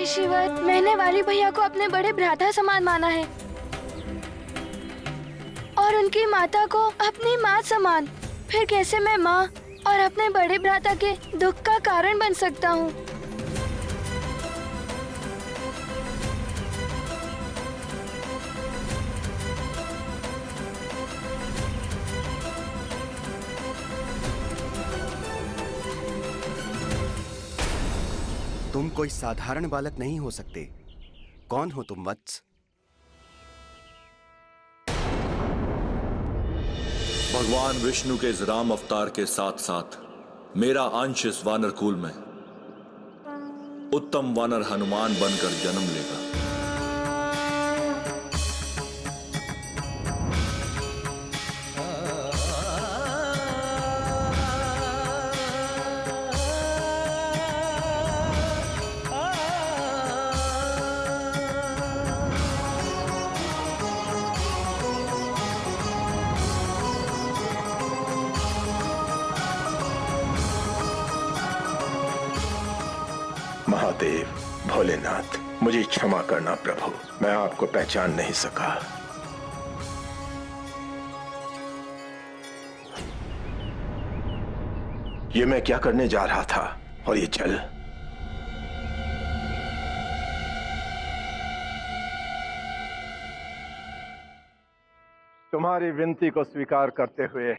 ऋषिवर, मैंने वाली भैया को अपने बड़े भ्राता समान माना है और उनकी माता को अपनी माँ समान। फिर कैसे मैं माँ और अपने बड़े भ्राता के दुख का कारण बन सकता हूँ? तुम कोई साधारण बालक नहीं हो सकते। कौन हो तुम वत्स? भगवान विष्णु के इस राम अवतार के साथ साथ मेरा अंश इस वानर कुल में उत्तम वानर हनुमान बनकर जन्म लेगा। महादेव, भोलेनाथ, मुझे क्षमा करना प्रभु, मैं आपको पहचान नहीं सका। ये मैं क्या करने जा रहा था? और ये जल? तुम्हारी विनती को स्वीकार करते हुए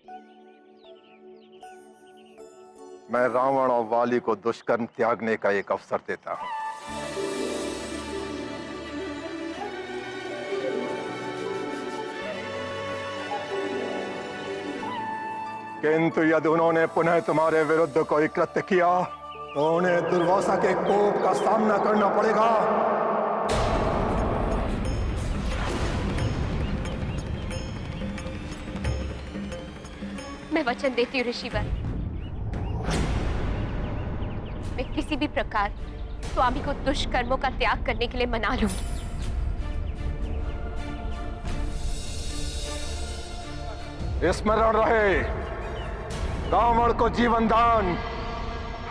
मैं रावण और वाली को दुष्कर्म त्यागने का एक अवसर देता हूं। किंतु यदि उन्होंने पुनः तुम्हारे विरुद्ध कोई कृत्य किया तो उन्हें दुर्वासा के कोप का सामना करना पड़ेगा। मैं वचन देती हूँ ऋषिवर, मैं किसी भी प्रकार स्वामी को दुष्कर्मों का त्याग करने के लिए मना लूंगी। स्मरण रहे, रावण को जीवन दान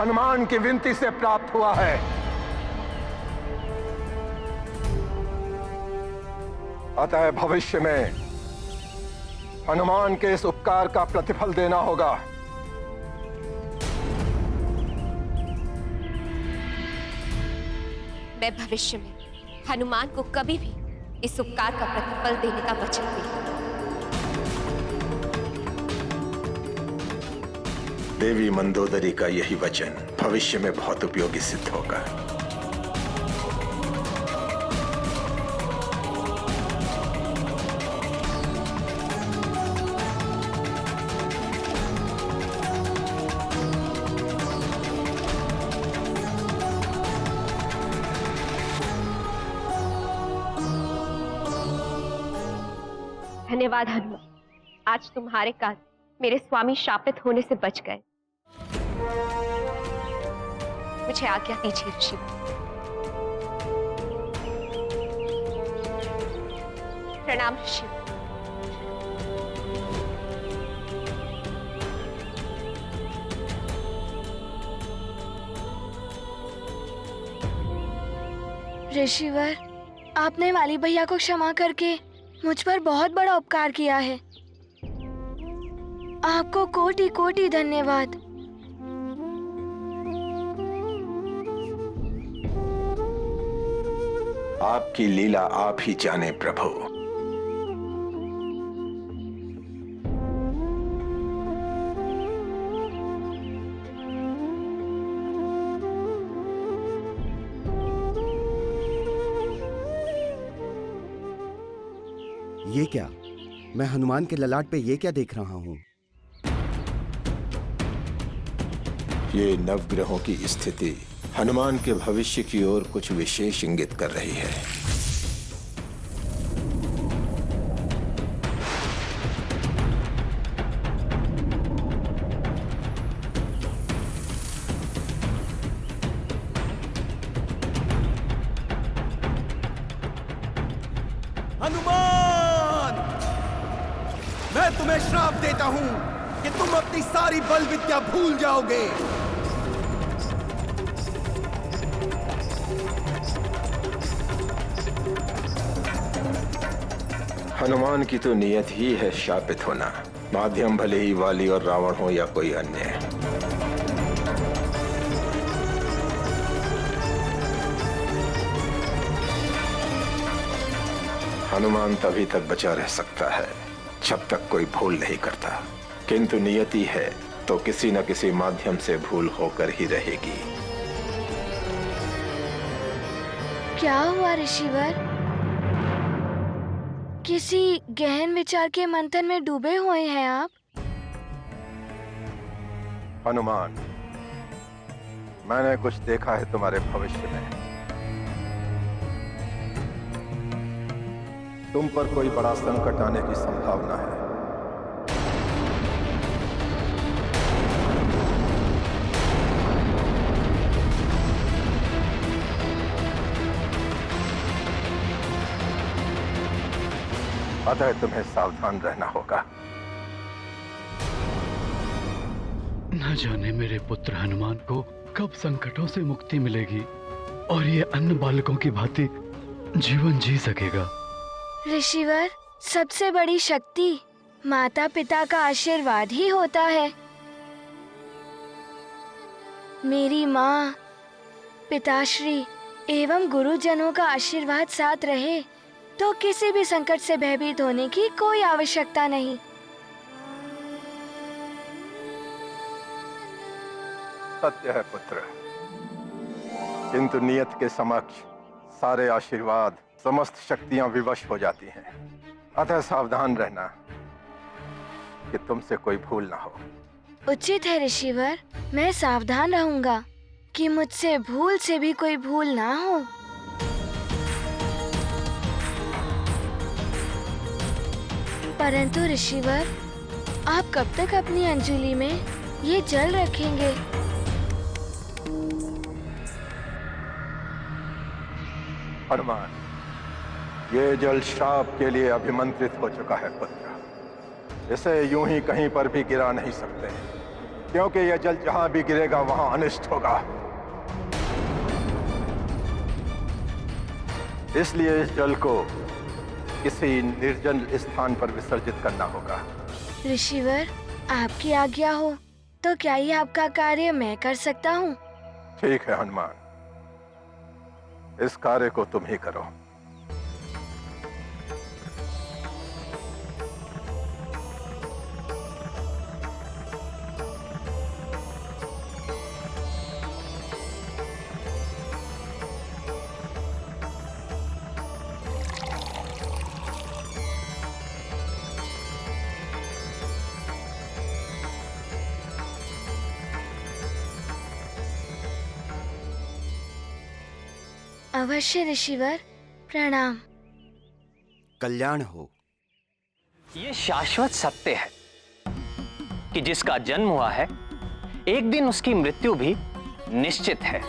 हनुमान की विनती से प्राप्त हुआ है। अतः भविष्य में हनुमान के इस उपकार का प्रतिफल देना होगा। मैं भविष्य में हनुमान को कभी भी इस उपकार का प्रतिफल देने का वचन दूंगी। देवी मंदोदरी का यही वचन भविष्य में बहुत उपयोगी सिद्ध होगा। धन्यवाद हनुमान, आज तुम्हारे कारण मेरे स्वामी शापित होने से बच गए। मुझे आज्ञा दीजिए ऋषि। प्रणाम ऋषि। ऋषिवर, आपने वाली भैया को क्षमा करके मुझ पर बहुत बड़ा उपकार किया है। आपको कोटि कोटि धन्यवाद। आपकी लीला आप ही जाने प्रभु। ये क्या? मैं हनुमान के ललाट पे ये क्या देख रहा हूँ? ये नवग्रहों की स्थिति हनुमान के भविष्य की ओर कुछ विशेष इंगित कर रही है। हनुमान! मैं तुम्हें श्राप देता हूं कि तुम अपनी सारी बल विद्या भूल जाओगे। हनुमान की तो नियत ही है शापित होना, माध्यम भले ही वाली और रावण हो या कोई अन्य। हनुमान तभी तक बचा रह सकता है जब तक कोई भूल नहीं करता, किंतु नियति है तो किसी न किसी माध्यम से भूल होकर ही रहेगी। क्या हुआ ऋषिवर? किसी गहन विचार के मंथन में डूबे हुए हैं आप? हनुमान, मैंने कुछ देखा है तुम्हारे भविष्य में। तुम पर कोई बड़ा संकट आने की संभावना है। अतः तुम्हें सावधान रहना होगा। न जाने मेरे पुत्र हनुमान को कब संकटों से मुक्ति मिलेगी और ये अन्य बालकों की भांति जीवन जी सकेगा। ऋषिवर, सबसे बड़ी शक्ति माता पिता का आशीर्वाद ही होता है। मेरी माँ, पिताश्री एवं गुरुजनों का आशीर्वाद साथ रहे तो किसी भी संकट से भयभीत होने की कोई आवश्यकता नहीं। सत्य है पुत्र, किंतु नियत के समक्ष सारे आशीर्वाद, समस्त शक्तियां विवश हो जाती हैं। अतः सावधान रहना कि तुमसे कोई भूल ना हो। उचित है ऋषिवर, मैं सावधान रहूंगा कि मुझसे भूल से भी कोई भूल ना हो। परंतु ऋषिवर, आप कब तक अपनी अंजलि में ये जल रखेंगे? हनुमान, ये जल श्राप के लिए अभिमंत्रित हो चुका है पुत्र। इसे यूं ही कहीं पर भी गिरा नहीं सकते, क्योंकि यह जल जहां भी गिरेगा वहां अनिष्ट होगा। इसलिए इस जल को किसी निर्जन स्थान पर विसर्जित करना होगा। ऋषिवर, आपकी आज्ञा हो तो क्या ये आपका कार्य मैं कर सकता हूँ? ठीक है हनुमान, इस कार्य को तुम ही करो। अवश्य ऋषिवर, प्रणाम। कल्याण हो। ये शाश्वत सत्य है कि जिसका जन्म हुआ है एक दिन उसकी मृत्यु भी निश्चित है,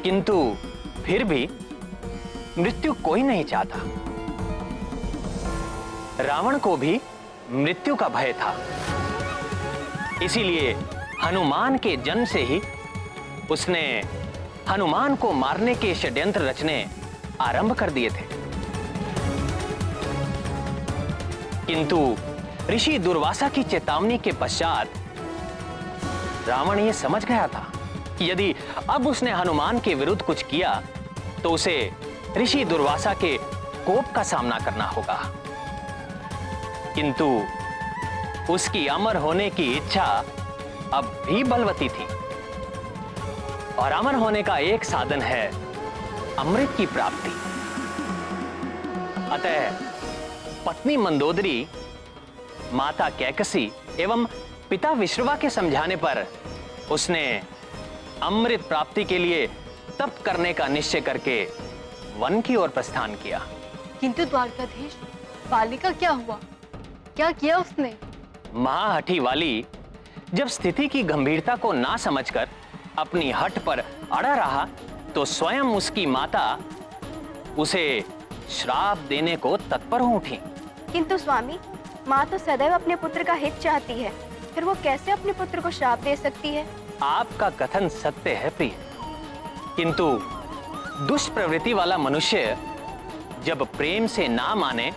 किंतु फिर भी मृत्यु कोई नहीं चाहता। रावण को भी मृत्यु का भय था, इसीलिए हनुमान के जन्म से ही उसने हनुमान को मारने के षड्यंत्र रचने आरंभ कर दिए थे। किंतु ऋषि दुर्वासा की चेतावनी के पश्चात रावण ये समझ गया था कि यदि अब उसने हनुमान के विरुद्ध कुछ किया तो उसे ऋषि दुर्वासा के कोप का सामना करना होगा। किंतु उसकी अमर होने की इच्छा अब भी बलवती थी, और अमर होने का एक साधन है अमृत की प्राप्ति। अतः पत्नी मंदोदरी, माता कैकसी एवं पिता विश्रवा के समझाने पर उसने अमृत प्राप्ति के लिए तप करने का निश्चय करके वन की ओर प्रस्थान किया। किंतु द्वारकाधीश, वाली का क्या हुआ? क्या किया उसने? महाहठी वाली जब स्थिति की गंभीरता को ना समझकर अपनी हठ पर अड़ा रहा तो स्वयं उसकी माता उसे श्राप देने को तत्पर हो उठी। किंतु स्वामी, माँ तो सदैव अपने पुत्र का हित चाहती है, फिर वो कैसे अपने पुत्र को श्राप दे सकती है? आपका कथन सत्य है प्रिय, किंतु दुष्प्रवृत्ति वाला मनुष्य जब प्रेम से ना माने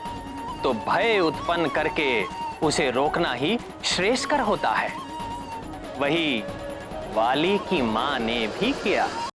तो भय उत्पन्न करके उसे रोकना ही श्रेयस्कर होता है। वही वाली की मां ने भी किया।